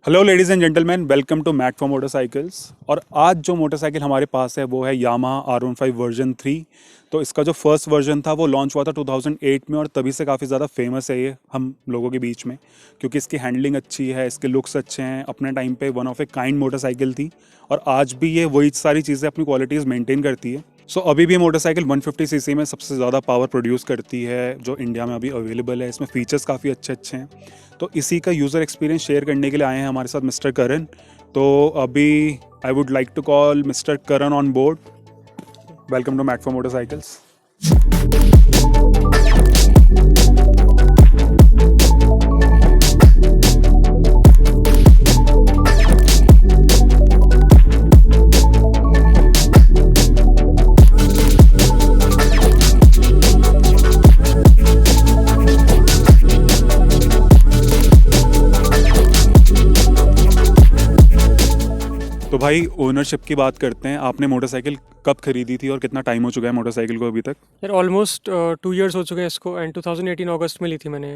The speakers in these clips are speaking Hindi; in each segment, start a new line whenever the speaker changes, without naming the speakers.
Hello ladies and gentleman, welcome to Matt for motorcycles. और आज जो मोटरसाइकिल हमारे पास है वो है यामाहा R15 वर्जन 3। तो इसका जो फर्स्ट वर्जन था वो लॉन्च हुआ था 2008 में और तभी से काफ़ी ज़्यादा फेमस है ये हम लोगों के बीच में, क्योंकि इसकी हैंडलिंग अच्छी है, इसके लुक्स अच्छे हैं। अपने टाइम पे one of a kind motorcycle थी और आज भी ये वही सारी चीज़ें अपनी क्वालिटीज़ मेंटेन करती है। अभी भी मोटरसाइकिल 150 सीसी में सबसे ज़्यादा पावर प्रोड्यूस करती है जो इंडिया में अभी अवेलेबल है। इसमें फीचर्स काफ़ी अच्छे अच्छे हैं। तो इसी का यूज़र एक्सपीरियंस शेयर करने के लिए आए हैं हमारे साथ मिस्टर करण। तो अभी I would like to call mister Karan on board. Welcome to Matt for motorcycles. तो भाई ओनरशिप की बात करते हैं। आपने मोटरसाइकिल कब खरीदी थी और कितना टाइम हो चुका है मोटरसाइकिल को अभी तक?
यार ऑलमोस्ट 2 इयर्स हो चुके हैं इसको एंड 2018 अगस्त में ली थी मैंने।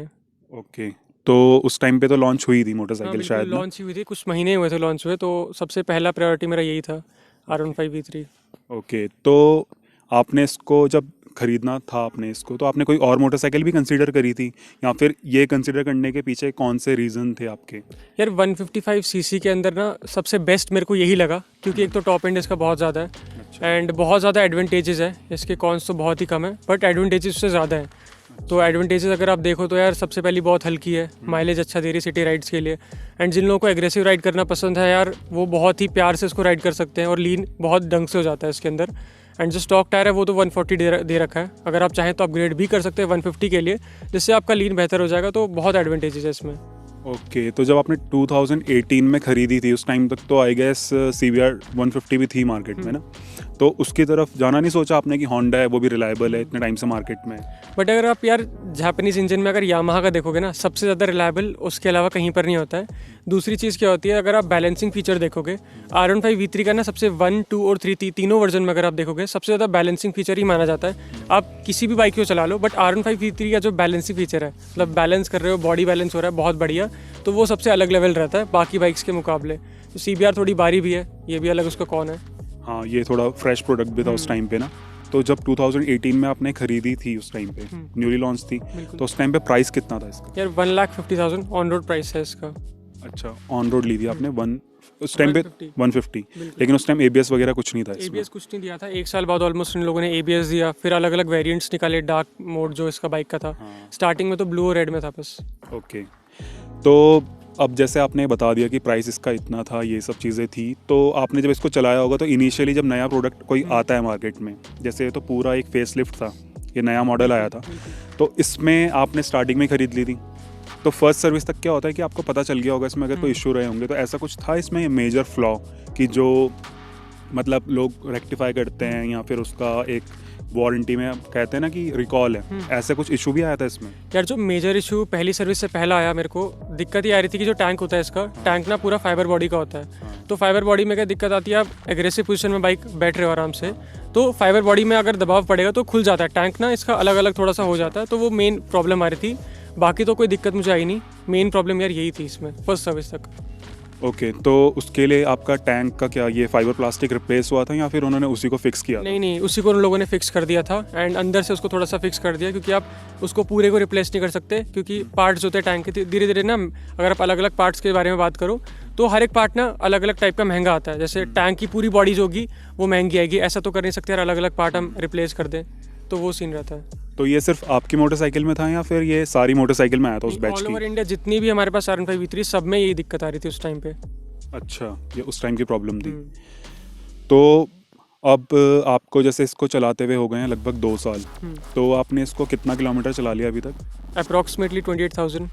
ओके, तो उस टाइम पे तो लॉन्च हुई थी
हाँ
मोटरसाइकिल
बिल्कुल
शायद ना?
लॉन्च ही हुई थी, कुछ महीने हुए थे लॉन्च हुए, तो सबसे पहला प्रायोरिटी मेरा यही था R15V3।
ओके, तो आपने इसको जब खरीदना था आपने इसको, तो आपने कोई और मोटरसाइकिल भी कंसीडर करी थी या फिर ये कंसीडर करने के पीछे कौन से रीज़न थे आपके?
यार 155cc के अंदर ना सबसे बेस्ट मेरे को यही लगा, क्योंकि एक तो टॉप एंड इसका बहुत ज़्यादा है एंड बहुत ज़्यादा एडवांटेजेस है। इसके कॉन्स तो बहुत ही कम है बट एडवांटेजेस उससे ज़्यादा है। तो एडवांटेजेस अगर आप देखो तो यार सबसे पहली बहुत हल्की है, माइलेज अच्छा दे रही है सिटी राइड्स के लिए। एंड जिन लोगों को एग्रेसिव राइड करना पसंद है यार, वो बहुत ही प्यार से इसको राइड कर सकते हैं और लीन बहुत ढंग से हो जाता है इसके अंदर। एंड जो स्टॉक टायर है वो तो 140 दे रखा है, अगर आप चाहें तो अपग्रेड भी कर सकते हैं 150 के लिए, जिससे आपका लीन बेहतर हो जाएगा। तो बहुत एडवांटेजेस है इसमें।
ओके, तो जब आपने 2018 में ख़रीदी थी उस टाइम तक तो आई गेस CBR 150 भी थी मार्केट में ना? तो उसकी तरफ जाना नहीं सोचा आपने कि होंडा है वो भी रिलायबल है इतने टाइम से मार्केट में?
बट अगर आप यार जापानीज़ इंजन में अगर यामाहा का देखोगे ना, सबसे ज़्यादा रिलायबल उसके अलावा कहीं पर नहीं होता है। दूसरी चीज़ क्या होती है, अगर आप बैलेंसिंग फीचर देखोगे R15V3 का ना, सबसे 1, 2 और 3 तीनों वर्जन में अगर आप देखोगे सबसे ज़्यादा बैलेंसिंग फीचर ही माना जाता है। आप किसी भी बाइक को चला लो बट R15V3 का जो बैलेंसिंग फीचर है, मतलब बैलेंस कर रहे हो, बॉडी बैलेंस हो रहा है बहुत बढ़िया, तो वो सबसे अलग लेवल रहता है बाकी बाइक्स के मुकाबले। तो CBR थोड़ी भारी भी है, ये भी अलग उसका कौन है।
हाँ, ये थोड़ा फ्रेश प्रोडक्ट भी था उस टाइम पे ना। तो जब 2018 में आपने खरीदी थी उस टाइम पे न्यूली लॉन्च थी, तो उस टाइम पे प्राइस कितना था इसका?
यार 1,50,000 ऑन रोड प्राइस है इसका।
अच्छा, ऑन रोड ली थी आपने वन उस टाइम पे
150
150, लेकिन उस टाइम ABS वगैरह कुछ नहीं था इसमें?
ABS कुछ नहीं दिया था। एक साल बाद ऑलमोस्ट इन लोगों ने ABS दिया, फिर अलग अलग वेरिएंट्स निकाले, डार्क मोड जो इसका बाइक का था। स्टार्टिंग में तो ब्लू और रेड में था बस।
ओके, तो अब जैसे आपने बता दिया कि प्राइस इसका इतना था, ये सब चीज़ें थी, तो आपने जब इसको चलाया होगा तो इनिशियली जब नया प्रोडक्ट कोई आता है मार्केट में, जैसे ये तो पूरा एक फेसलिफ्ट था, ये नया मॉडल आया था, तो इसमें आपने स्टार्टिंग में ख़रीद ली थी, तो फर्स्ट सर्विस तक क्या होता है कि आपको पता चल गया होगा इसमें अगर कोई इशू रहे होंगे, तो ऐसा कुछ था इसमें मेजर फ्लॉ कि जो मतलब लोग रेक्टिफाई करते हैं या फिर उसका एक वारंटी में कहते हैं ना कि रिकॉल है, ऐसा कुछ इशू भी आया था इसमें?
यार जो मेजर इशू पहली सर्विस से पहला आया, मेरे को दिक्कत ये आ रही थी कि जो टैंक होता है इसका, टैंक ना पूरा फाइबर बॉडी का होता है। तो फाइबर बॉडी में क्या दिक्कत आती है, आप एग्रेसिव पोजीशन में बाइक बैठ रहे हो आराम से, तो फाइबर बॉडी में अगर दबाव पड़ेगा तो खुल जाता है टैंक ना, इसका अलग अलग थोड़ा सा हो जाता है। तो वो मेन प्रॉब्लम आ रही थी, बाकी तो कोई दिक्कत मुझे आई नहीं। मेन प्रॉब्लम यार यही थी इसमें फर्स्ट सर्विस तक।
ओके, तो उसके लिए आपका टैंक का क्या ये फाइबर प्लास्टिक रिप्लेस हुआ था या फिर उन्होंने उसी को फिक्स किया था?
नहीं नहीं, उसी को उन लोगों ने फिक्स कर दिया था एंड अंदर से उसको थोड़ा सा फिक्स कर दिया, क्योंकि आप उसको पूरे को रिप्लेस नहीं कर सकते, क्योंकि पार्ट्स होते हैं टैंक के धीरे धीरे ना। अगर आप अलग अलग पार्ट्स के बारे में बात करो तो हर एक पार्ट ना अलग अलग टाइप का महंगा आता है। जैसे टैंक की पूरी बॉडी जो होगी वो महंगी आएगी, ऐसा तो कर नहीं सकते यार अलग अलग पार्ट हम रिप्लेस कर दें, तो वो सीन रहता है।
तो ये सिर्फ आपकी मोटरसाइकिल में था या फिर ये सारी मोटरसाइकिल में आया था उस बैच
ऑल ओवर
की?
इंडिया जितनी भी हमारे पास R15V3 सब में यही दिक्कत आ रही थी उस टाइम पे।
अच्छा, ये उस टाइम की प्रॉब्लम थी। तो अब आपको जैसे इसको चलाते हुए हो गए हैं लगभग 2 साल, तो आपने इसको कितना किलोमीटर चला लिया अभी तक?
अप्रॉक्सीमेटली 28,000।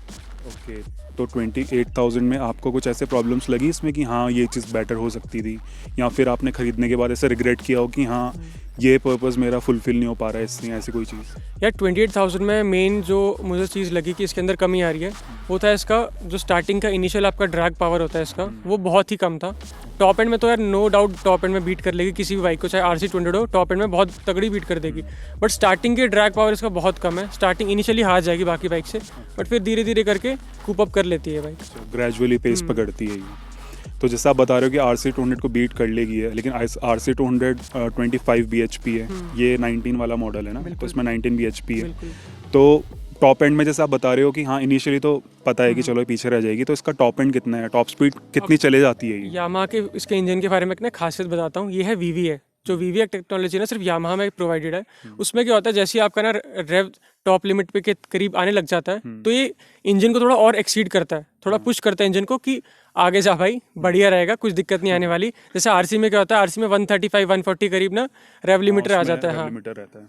ओके, तो 28,000 में आपको कुछ ऐसे प्रॉब्लम्स लगी इसमें कि हाँ ये चीज़ बेटर हो सकती थी, या फिर आपने ख़रीदने के बाद ऐसे रिग्रेट किया हो कि हाँ ये पर्पस मेरा फुलफिल नहीं हो पा रहा है इसलिए, ऐसी कोई चीज़?
यार 28,000 में मेन जो मुझे चीज़ लगी कि इसके अंदर कमी आ रही है वो था इसका जो स्टार्टिंग का इनिशियल आपका ड्रैग पावर होता है इसका, वो बहुत ही कम था। टॉप एंड में तो यार नो डाउट टॉप एंड में बीट कर लेगी किसी भी बाइक को, चाहे RC 200 हो, टॉप एंड में बहुत तगड़ी बीट कर देगी। बट स्टार्टिंग के ड्रैग पावर इसका बहुत कम है। स्टार्टिंग इनिशियली हार जाएगी बाकी बाइक से, बट फिर धीरे धीरे करके कूप अप कर लेती है बाइक।
ग्रेजुअली पेस पकड़ती है ये। तो जैसा आप बता रहे हो कि RC 200 को बीट कर लेगी है, लेकिन RC 200 25 bhp है, ये 19 वाला मॉडल है ना, तो इसमें 19 bhp है। तो टॉप एंड में जैसे आप बता रहे हो कि हाँ इनिशियली तो पता है कि चलो पीछे रह जाएगी, तो इसका टॉप एंड कितना है, टॉप स्पीड कितनी चले जाती है ये?
यामाहा के इसके इंजन के बारे में एक खासियत बताता हूँ। ये है VVA, जो VVA टेक्नोलॉजी ना सिर्फ यामाहा में प्रोवाइडेड है। उसमें क्या होता है, जैसे ही आपका ना रेव टॉप लिमिट पे के करीब आने लग जाता है तो ये इंजन को थोड़ा और एक्सीड करता है, थोड़ा पुश करता है इंजन को कि आगे जा भाई, बढ़िया रहेगा, कुछ दिक्कत नहीं आने वाली। जैसे RC में क्या होता है, RC में 135 140 करीब ना रेव लिमिटर आ जाता है, हाँ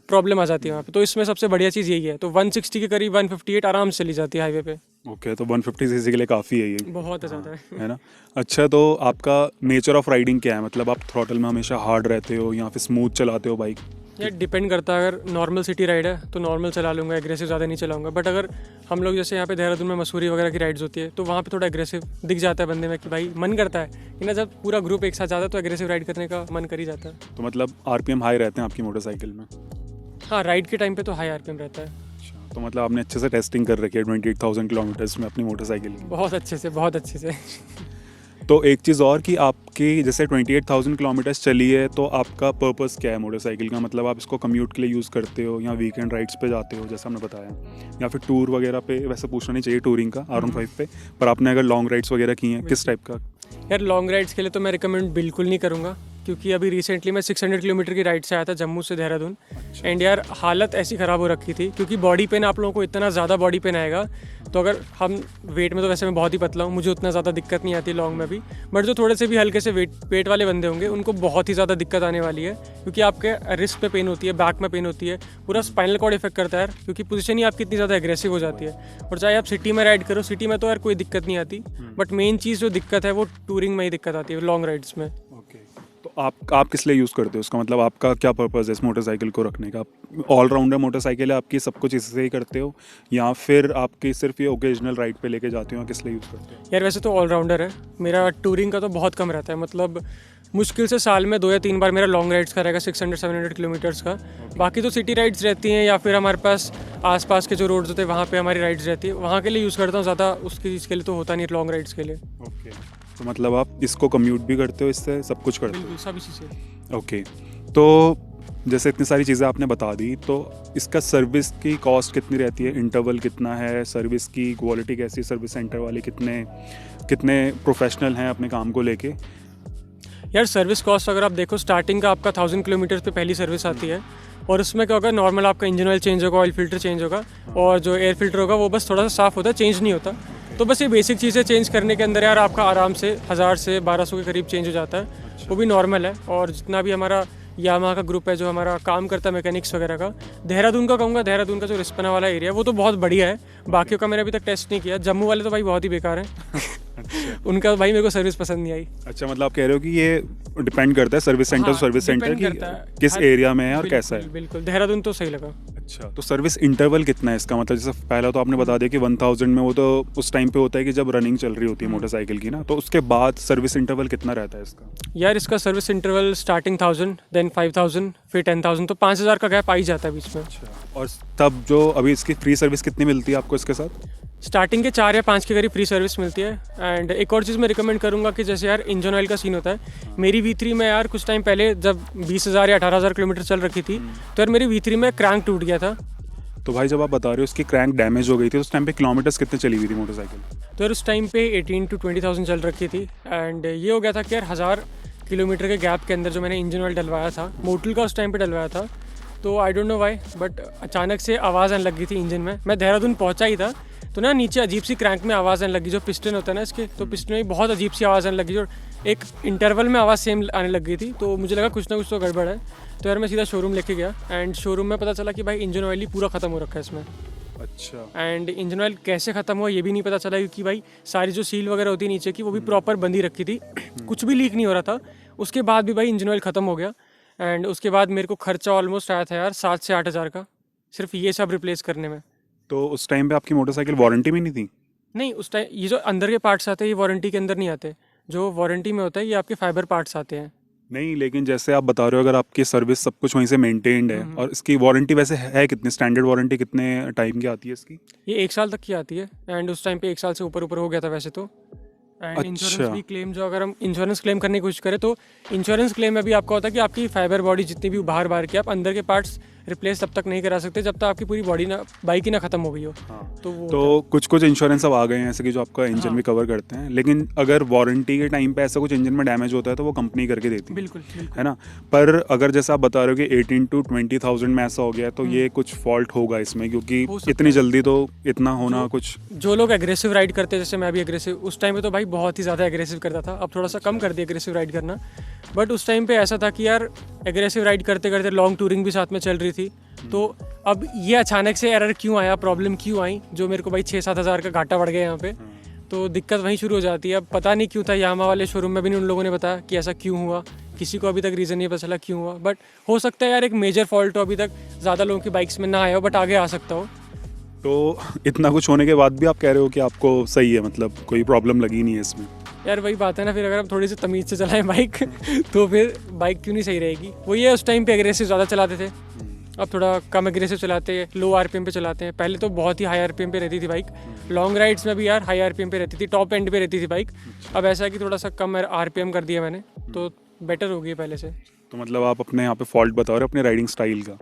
प्रॉब्लम आ जाती है वहाँ पे। तो इसमें सबसे बढ़िया चीज़ यही है, तो 160 के करीब 158 आराम से चली जाती है हाईवे पे।
ओके, तो 150 सीसी के लिए काफ़ी है ये,
बहुत ज़्यादा
है ना। अच्छा, तो आपका नेचर ऑफ राइडिंग क्या है, मतलब आप थ्रॉटल में हमेशा हार्ड रहते हो या फिर स्मूथ चलाते हो बाइक?
यार डिपेंड करता है, अगर नॉर्मल सिटी राइड है तो नॉर्मल चला लूँगा, एग्रेसिव ज़्यादा नहीं चलाऊंगा। बट अगर हम लोग जैसे यहाँ पे देहरादून में मसूरी वगैरह की राइड्स होती है तो वहाँ पे थोड़ा एग्रेसिव दिख जाता है बंदे में कि भाई मन करता है कि ना, जब पूरा ग्रुप एक साथ जाता है तो एग्रेसिव राइड करने का मन कर ही जाता है।
तो मतलब RPM हाई रहते हैं आपकी मोटरसाइकिल में?
हाँ, राइड के टाइम पे तो हाई RPM रहता है।
तो मतलब आपने अच्छे से टेस्टिंग कर रखी है 28,000 किलोमीटर्स में अपनी मोटरसाइकिल की?
बहुत अच्छे से, बहुत अच्छे से।
तो एक चीज़ और कि आपकी जैसे 28,000 किलोमीटर्स चली है, तो आपका पर्पस क्या है मोटरसाइकिल का? मतलब आप इसको कम्यूट के लिए यूज़ करते हो या वीकेंड राइड्स पे जाते हो जैसा हमने बताया, या फिर टूर वगैरह पे? वैसे पूछना नहीं चाहिए टूरिंग का R15 पे, पर आपने अगर लॉन्ग राइड्स वगैरह की हैं, किस टाइप का?
यार लॉन्ग राइड्स के लिए तो मैं रिकमेंड बिल्कुल नहीं करूँगा, क्योंकि अभी रिसेंटली मैं 600 किलोमीटर की राइड से आया था जम्मू से देहरादून। एंड यार हालत ऐसी ख़राब हो रखी थी, क्योंकि बॉडी पेन आप लोगों को इतना ज़्यादा बॉडी पेन आएगा। तो अगर हम वेट में, तो वैसे मैं बहुत ही पतला हूँ, मुझे उतना ज़्यादा दिक्कत नहीं आती लॉन्ग में भी, बट जो थोड़े से भी हल्के से वेट वाले बंदे होंगे उनको बहुत ही ज़्यादा दिक्कत आने वाली है, क्योंकि आपके रिस्ट पे पेन होती है, बैक में पेन होती है, पूरा स्पाइनल कॉर्ड इफेक्ट करता है यार, क्योंकि पोजीशन ही आपकी इतनी ज़्यादा एग्रेसिव हो जाती है। और चाहे आप सिटी में राइड करो, सिटी में तो यार कोई दिक्कत नहीं आती, बट मेन चीज़ जो दिक्कत है वो टूरिंग में ही दिक्कत आती है, लॉन्ग राइड्स में।
तो आप किस लिए यूज़ करते हो उसका, मतलब आपका क्या पर्पज़ है इस मोटरसाइकिल को रखने का? ऑलराउंडर मोटरसाइकिल है आपकी, सब कुछ इससे ही करते हो, या फिर आपकी सिर्फ ये ओकेजनल राइड पे लेके जाते हो, या किस लिए यूज़ करते हो?
यार वैसे तो ऑलराउंडर है मेरा, टूरिंग का तो बहुत कम रहता है, मतलब मुश्किल से साल में 2 या 3 बार मेरा लॉन्ग राइड्स का रहेगा 600-700 किलोमीटर्स का। बाकी तो सिटी राइड्स रहती हैं, या फिर हमारे पास आसपास के जो रोड्स होते हैं वहाँ पे हमारी राइड्स रहती है, वहाँ के लिए यूज़ करता हूँ ज़्यादा, उसकी चीज़ के लिए तो होता नहीं लॉन्ग राइड्स के लिए।
ओके, तो मतलब आप इसको कम्यूट भी करते हो, इससे सब कुछ करते हो?
बिल्कुल, सभी चीज़ें।
ओके, तो जैसे इतनी सारी चीज़ें आपने बता दी, तो इसका सर्विस की कॉस्ट कितनी रहती है, इंटरवल कितना है, सर्विस की क्वालिटी कैसी है, सर्विस सेंटर वाले कितने प्रोफेशनल हैं अपने काम को लेके?
यार सर्विस कॉस्ट अगर आप देखो, स्टार्टिंग का आपका 1000 किलोमीटर पे पहली सर्विस आती है, और उसमें क्या होगा, नॉर्मल आपका इंजन ऑयल चेंज होगा, ऑयल फिल्टर चेंज होगा, और जो एयर फिल्टर होगा वो बस थोड़ा सा साफ़ होता है, चेंज नहीं होता। तो बस ये बेसिक चीज़ें चेंज करने के अंदर यार आपका आराम से 1000 से 1200 के करीब चेंज हो जाता है, वो भी नॉर्मल है। और जितना भी हमारा यामाहा का ग्रुप है जो हमारा काम करता है मैकेनिक्स वगैरह का, देहरादून का कहूँगा, देहरादून का जो रिस्पना वाला एरिया है वो तो बहुत बढ़िया है, बाकियों का मैंने अभी तक टेस्ट नहीं किया। जम्मू वाले तो भाई बहुत ही बेकार हैं। उनका भाई मेरे को सर्विस पसंद नहीं आई।
अच्छा, मतलब आप कह रहे हो कि ये डिपेंड करता है सर्विस सेंटर
हाँ,
सर्विस सेंटर की किस एरिया में है और कैसा है?
बिल्कुल, देहरादून तो सही लगा।
अच्छा, तो सर्विस इंटरवल कितना है इसका, मतलब जैसे पहला तो आपने बता दिया कि 1000 में, वो तो उस टाइम पे होता है कि जब रनिंग चल रही होती है मोटरसाइकिल की ना, तो उसके बाद सर्विस इंटरवल कितना रहता है इसका?
यार इसका सर्विस इंटरवल स्टार्टिंग 1000, देन 5000, फिर 10,000, तो 5000 का गैप आ ही जाता है बीच में।
अच्छा, और तब जो अभी इसकी फ्री सर्विस कितनी मिलती है आपको इसके साथ?
स्टार्टिंग के 4 या 5 के करीब फ्री सर्विस मिलती है। एंड एक और चीज़ मैं रिकमेंड करूँगा कि जैसे यार इंजन ऑयल का सीन होता है, मेरी V3 में यार कुछ टाइम पहले जब 20,000 या 18,000 किलोमीटर चल रखी थी, तो यार मेरी V3 में क्रैंक टूट गया था।
तो भाई जब आप बता रहे हो इसकी क्रैंक डैमेज हो गई थी, उस टाइम पे किलोमीटर्स कितने चली हुई थी मोटरसाइकिल?
तो यार उस टाइम पे 18 to 20,000 चल रखी थी। एंड ये हो गया था कि यार 1000 किलोमीटर के गैप के अंदर जो मैंने इंजन ऑयल डलवाया था, मोटल का उस टाइम पे डलवाया था, तो I don't know why, but अचानक से आवाज़ आने लग गई थी इंजन में। मैं देहरादून पहुंचा ही था तो ना नीचे अजीब सी क्रैंक में आवाज़ आने लगी, जो पिस्टन होता है ना इसके, तो पिस्टन में बहुत अजीब सी आवाज़ आने लगी, और एक इंटरवल में आवाज़ सेम आने लग गई थी। तो मुझे लगा कुछ ना कुछ तो गड़बड़ है, तो यार मैं सीधा शोरूम लेके गया, एंड शोरूम में पता चला कि भाई इंजन ऑयल ही पूरा ख़त्म हो रखा है इसमें।
अच्छा,
एंड इंजन ऑयल कैसे ख़त्म हुआ ये भी नहीं पता चला, क्योंकि भाई सारी जो सील वगैरह होती है नीचे की वो भी प्रॉपर बंदी रखी थी, कुछ भी लीक नहीं हो रहा था। उसके बाद भी भाई इंजन ऑयल ख़त्म हो गया। एंड उसके बाद मेरे को खर्चा ऑलमोस्ट आया था यार 7 से 8 हज़ार का, सिर्फ ये सब रिप्लेस करने में।
तो उस टाइम पे आपकी मोटरसाइकिल वारंटी में नहीं थी?
नहीं, उस टाइम ये जो अंदर के पार्ट्स आते हैं ये वारंटी के अंदर नहीं आते, जो वारंटी में होता है ये आपके फाइबर पार्ट्स आते हैं।
नहीं, लेकिन जैसे आप बता रहे हो अगर आपकी सर्विस सब कुछ वहीं से मेंटेन्ड है, और इसकी वारंटी वैसे है कितनी, स्टैंडर्ड वारंटी कितने टाइम की आती है इसकी?
ये 1 साल तक की आती है, एंड उस टाइम पे 1 साल से ऊपर ऊपर हो गया था वैसे तो। एंड इंश्योरेंस
अच्छा।
भी क्लेम, जो अगर हम इंश्योरेंस क्लेम करने की कोशिश करें तो इंश्योरेंस क्लेम में भी आपका होता है कि आपकी फाइबर बॉडी जितनी भी बाहर बाहर की, आप अंदर के पार्ट्स रिप्लेस तब तक नहीं करा सकते जब तक आपकी पूरी बॉडी ना, बाइक ही ना ख़त्म हो गई हो।
हाँ।
तो वो
तो कुछ कुछ इंश्योरेंस अब आ गए हैं ऐसे कि जो आपका इंजन
हाँ।
भी कवर करते हैं, लेकिन अगर वारंटी के टाइम पे ऐसा कुछ इंजन में डैमेज होता है तो वो कंपनी करके देती है,
बिल्कुल बिल्कुल।
है ना? पर अगर जैसे आप बता रहे हो कि 18 to 20,000 में ऐसा हो गया है, तो ये कुछ फॉल्ट होगा इसमें, क्योंकि
हो सकता
इतनी
है।
जल्दी तो इतना होना
जो-
कुछ।
जो लोग एग्रेसिव राइड करते हैं, जैसे मैं भी एग्रेसिव, उस टाइम पे तो भाई बहुत ही ज़्यादा एग्रेसिव करता था, अब थोड़ा सा कम कर दिया एग्रेसिव राइड करना। बट उस टाइम पे ऐसा था कि यार एग्रेसिव राइड करते करते लॉन्ग टूरिंग भी साथ में चल रही थी, तो अब ये अचानक से एरर क्यों आया, प्रॉब्लम क्यों आई, जो मेरे को भाई 6-7 हज़ार का घाटा बढ़ गया यहाँ पे, तो दिक्कत वहीं शुरू हो जाती है। अब पता नहीं क्यों था, यामा वाले शोरूम में भी नहीं उन लोगों ने बताया कि ऐसा क्यों हुआ, किसी को अभी तक रीज़न नहीं पता चला क्यों हुआ। बट हो सकता है यार एक मेजर फॉल्ट हो, अभी तक ज़्यादा लोगों की बाइक्स में ना आया हो, बट आगे आ सकता हो।
तो इतना कुछ होने के बाद भी आप कह रहे हो कि आपको सही है, मतलब कोई प्रॉब्लम लगी नहीं है इसमें?
यार वही बात है ना, फिर अगर हम थोड़ी सी तमीज़ से चलाएं बाइक तो फिर बाइक क्यों नहीं सही रहेगी। वो ये उस टाइम पे एग्रेसिव ज़्यादा चलाते थे, अब थोड़ा कम एग्रेसिव चलाते हैं, लो आरपीएम पे चलाते हैं। पहले तो बहुत ही हाई आरपीएम पे रहती थी बाइक, लॉन्ग राइड्स में भी यार हाई आरपीएम पे रहती थी, टॉप एंड पे रहती थी बाइक। अब ऐसा है कि थोड़ा सा कम आरपीएम कर दिया मैंने, तो बेटर हो गई पहले से।
तो मतलब आप अपने यहाँ पे फॉल्ट बता रहे हो अपने राइडिंग स्टाइल का?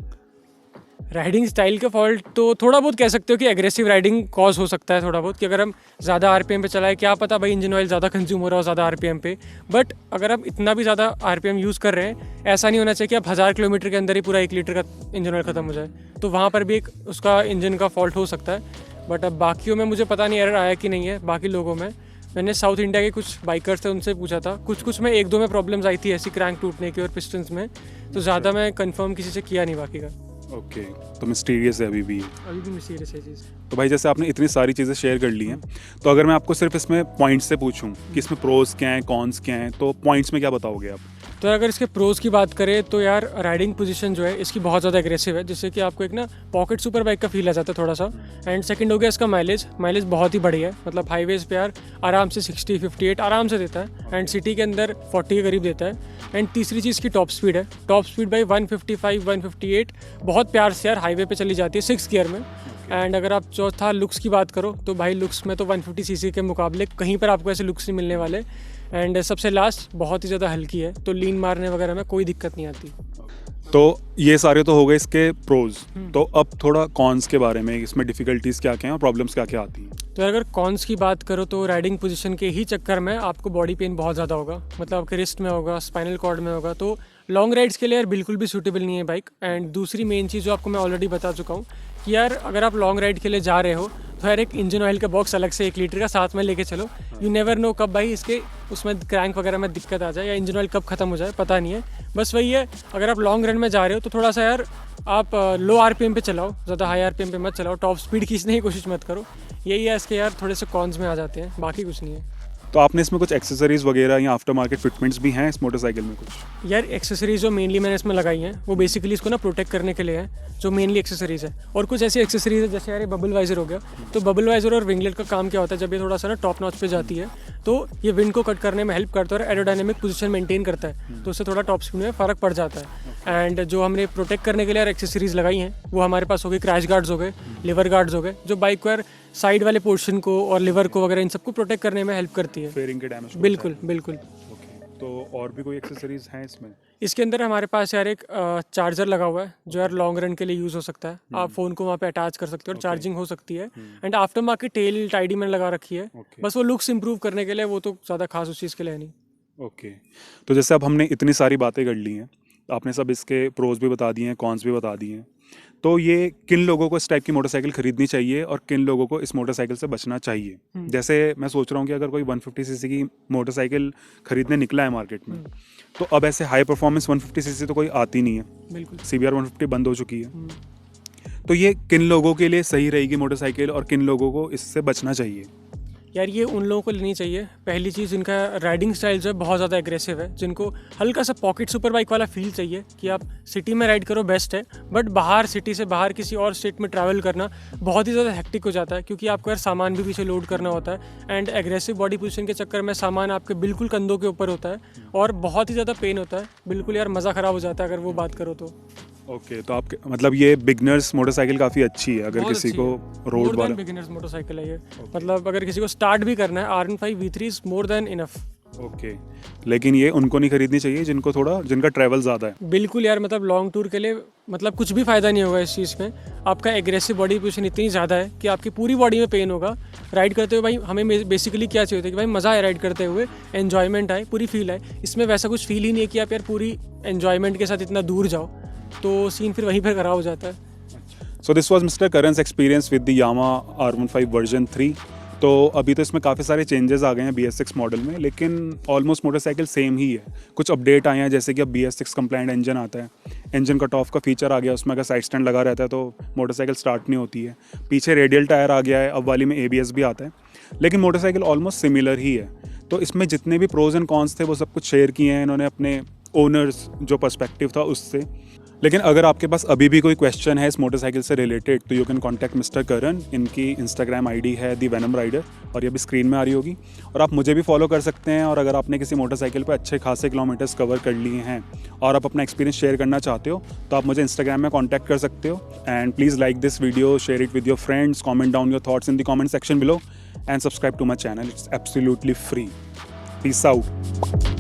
राइडिंग स्टाइल का फॉल्ट तो थोड़ा बहुत कह सकते हो कि एग्रेसिव राइडिंग कॉज हो सकता है थोड़ा बहुत, कि अगर हम ज़्यादा आरपीएम पे चलाए, क्या पता भाई इंजन ऑयल ज़्यादा कंज्यूम हो रहा हो ज़्यादा आरपीएम पे। बट अगर आप इतना भी ज़्यादा आरपीएम यूज़ कर रहे हैं, ऐसा नहीं होना चाहिए कि आप 1000 किलोमीटर के अंदर ही पूरा 1 लीटर का इंजन ऑयल ख़त्म हो जाए, तो वहाँ पर भी एक उसका इंजन का फॉल्ट हो सकता है। बट अब बाकियों में मुझे पता नहीं एरर आया कि नहीं है, बाकी लोगों में मैंने साउथ इंडिया के कुछ बाइकर्स थे उनसे पूछा था, कुछ में 1-2 में प्रॉब्लम्स आई थी ऐसी क्रैंक टूटने की और पिस्टन्स में, तो ज़्यादा मैं कंफर्म किसी से किया नहीं बाकी का।
ओके, तो मिस्टीरियस है अभी भी ये।
अभी भी सीरियस है चीज़।
तो भाई जैसे आपने इतनी सारी चीज़ें शेयर कर ली हैं, तो अगर मैं आपको सिर्फ इसमें पॉइंट्स से पूछूं कि इसमें प्रोज क्या हैं कॉन्स क्या हैं, तो पॉइंट्स में क्या बताओगे आप?
तो अगर इसके प्रोज की बात करें तो यार राइडिंग पोजीशन जो है इसकी बहुत ज़्यादा एग्रेसिव है, जिससे कि आपको एक ना पॉकेट सुपर बाइक का फील आ जाता है थोड़ा सा। एंड सेकंड हो गया इसका माइलेज बहुत ही बढ़िया है, मतलब हाईवेज पे यार आराम से 60-58 आराम से देता है, एंड सिटी के अंदर 40 के करीब देता है। एंड तीसरी चीज़ की टॉप स्पीड है, टॉप स्पीड भाई 155-158 बहुत प्यार से यार हाईवे पे चली जाती है 6 गियर में। एंड अगर आप चौथा लुक्स की बात करो तो भाई लुक्स में तो 150 सीसी के मुकाबले कहीं पर आपको ऐसे लुक्स नहीं मिलने वाले। एंड सबसे लास्ट बहुत ही ज़्यादा हल्की है, तो लीन मारने वगैरह में कोई दिक्कत नहीं आती।
तो ये सारे तो हो गए इसके प्रोज, तो अब थोड़ा कॉन्स के बारे में, इसमें डिफ़िकल्टीज़ क्या क्या हैं और प्रॉब्लम्स क्या क्या आती हैं?
तो अगर कॉन्स की बात करो तो राइडिंग पोजीशन के ही चक्कर में आपको बॉडी पेन बहुत ज़्यादा होगा, मतलब आपके रिस्ट में होगा, स्पाइनल कॉर्ड में होगा, तो लॉन्ग राइड्स के लिए यार बिल्कुल भी सूटेबल नहीं है बाइक। एंड दूसरी मेन चीज़ जो आपको मैं ऑलरेडी बता चुका हूँ कि यार अगर आप लॉन्ग राइड के लिए जा रहे हो तो यार एक इंजन ऑयल का बॉक्स अलग से 1 लीटर का साथ में लेके चलो। यू नेवर नो कब भाई इसके उसमें क्रैंक वगैरह में दिक्कत आ जाए या इंजन ऑयल कब ख़त्म हो जाए, पता नहीं है। बस वही है, अगर आप लॉन्ग रन में जा रहे हो तो थोड़ा सा यार आप लो आरपीएम पे चलाओ, ज़्यादा हाई आरपीएम पे मत चलाओ, टॉप स्पीड खींचने की कोशिश मत करो। यही है इसके यार थोड़े से कॉन्स में आ जाते हैं, बाकी कुछ नहीं है।
तो आपने इसमें कुछ एक्सेसरीज वगैरह या आफ्टर मार्केट फिटमेंट्स भी हैं इस मोटरसाइकिल में कुछ?
यार एक्सेसरीज जो मेनली मैंने इसमें लगाई हैं वो बेसिकली इसको ना प्रोटेक्ट करने के लिए है, जो मेनली एक्सेसरीज है। और कुछ ऐसी एक्सेसरीज है जैसे यार ये बबल वाइजर हो गया, तो बबल वाइजर और विंगलेट का काम क्या होता है, जब ये थोड़ा सा ना टॉप नॉच पे जाती है तो ये विंड को कट करने में हेल्प करता है और एरोडायनेमिक पोजीशन मेंटेन करता है, तो उससे थोड़ा टॉप स्पीड में फ़र्क पड़ जाता है। एंड जो हमने प्रोटेक्ट करने के लिए यार एक्सेसरीज लगाई हैं वो हमारे पास हो गई क्रैश गार्ड्स हो गए, लिवर गार्ड्स हो गए, जो बाइक को यार साइड वाले पोर्शन को और लिवर को वगैरह इन सबको प्रोटेक्ट करने में हेल्प करती है।
फेयरिंग के डैमेज?
बिल्कुल बिल्कुल।
ओके, तो और भी कोई एक्सेसरीज हैं इसमें?
इसके अंदर हमारे पास यार एक चार्जर लगा हुआ है जो यार लॉन्ग रन के लिए यूज़ हो सकता है, आप फ़ोन को वहाँ पे अटैच कर सकते हो और चार्जिंग हो सकती है। And aftermarket tail tidy मैंने लगा रखी है, बस वो लुक्स इंप्रूव करने के लिए, वो तो ज़्यादा खास उस चीज़ के लिए नहीं।
ओके, तो जैसे अब हमने इतनी सारी बातें कर ली हैं, आपने सब इसके प्रोज भी बता दिए हैं, कॉन्स भी बता दिए हैं, तो ये किन लोगों को इस टाइप की मोटरसाइकिल खरीदनी चाहिए और किन लोगों को इस मोटरसाइकिल से बचना चाहिए? जैसे मैं सोच रहा हूँ कि अगर कोई 150 सीसी की मोटरसाइकिल खरीदने निकला है मार्केट में, तो अब ऐसे हाई परफॉर्मेंस 150 सीसी तो कोई आती नहीं है,
बिल्कुल।
CBR 150 बंद हो चुकी है, तो ये किन लोगों के लिए सही रहेगी मोटरसाइकिल और किन लोगों को इससे बचना चाहिए?
यार ये उन लोगों को लेनी चाहिए। पहली चीज़, इनका राइडिंग स्टाइल जो है बहुत ज़्यादा एग्रेसिव है। जिनको हल्का सा पॉकेट सुपर बाइक वाला फील चाहिए कि आप सिटी में राइड करो, बेस्ट है। बट बाहर, सिटी से बाहर किसी और स्टेट में ट्रैवल करना बहुत ही ज़्यादा हेक्टिक हो जाता है, क्योंकि आपको यार सामान भी पीछे लोड करना होता है। एंड एग्रेसिव बॉडी पोजीशन के चक्कर में सामान आपके बिल्कुल कंधों के ऊपर होता है और बहुत ही ज़्यादा पेन होता है। बिल्कुल यार मज़ा ख़राब हो जाता है अगर वो बात करो तो।
ओके, तो आपके मतलब ये बिगनर्स मोटरसाइकिल काफ़ी अच्छी है अगर
बहुत
किसी
अच्छी
को
है।
रोड
More than
वाला।
beginners मोटरसाइकिल है ये। मतलब अगर किसी को स्टार्ट भी करना है, R15 V3 is more than enough.
Okay, लेकिन ये उनको नहीं खरीदनी चाहिए जिनका ट्रैवल ज़्यादा है।
बिल्कुल यार, मतलब लॉन्ग टूर के लिए मतलब कुछ भी फ़ायदा नहीं होगा इस चीज़ में। आपका एग्रेसिव बॉडी पोजीशन इतनी ज़्यादा है कि आपकी पूरी बॉडी में पेन होगा राइड करते हुए। भाई हमें बेसिकली क्या चाहिए होता है कि भाई मज़ा आए राइड करते हुए, एन्जॉयमेंट आए, पूरी फील आए। इसमें वैसा कुछ फील ही नहीं है कि आप यार पूरी एन्जॉयमेंट के साथ इतना दूर जाओ, तो सीन फिर वहीं पर खराब हो जाता है।
So this was mister Karan's experience with the Yamaha R15 version 3। तो अभी तो इसमें काफ़ी सारे चेंजेस आ गए हैं BS6 मॉडल में, लेकिन ऑलमोस्ट मोटरसाइकिल सेम ही है। कुछ अपडेट आए हैं, जैसे कि अब BS6 कंप्लाइंट इंजन आता है, इंजन कट ऑफ का फीचर आ गया, उसमें अगर साइड स्टैंड लगा रहता है तो मोटरसाइकिल स्टार्ट नहीं होती है। पीछे रेडियल टायर आ गया है, अब वाली में ABS भी आता है, लेकिन मोटरसाइकिल ऑलमोस्ट सिमिलर ही है। तो इसमें जितने भी प्रोज एंड कॉन्स थे वो सब कुछ शेयर किए हैं इन्होंने अपने ओनर्स जो पर्सपेक्टिव था उससे। लेकिन अगर आपके पास अभी भी कोई क्वेश्चन है इस मोटरसाइकिल से रिलेटेड तो यू कैन कॉन्टैक्ट मिस्टर करण। इनकी इंस्टाग्राम आईडी है दी वेनम राइडर और ये भी स्क्रीन में आ रही होगी। और आप मुझे भी फॉलो कर सकते हैं। और अगर आपने किसी मोटरसाइकिल पर अच्छे खासे किलोमीटर्स कवर कर लिए हैं और आप अपना एक्सपीरियंस शेयर करना चाहते हो तो आप मुझे इंस्टाग्राम में कॉन्टैक्ट कर सकते हो। And please like this video, share it with your friends, comment down your thoughts in the comment section below and subscribe to my channel. It's absolutely free. Peace out.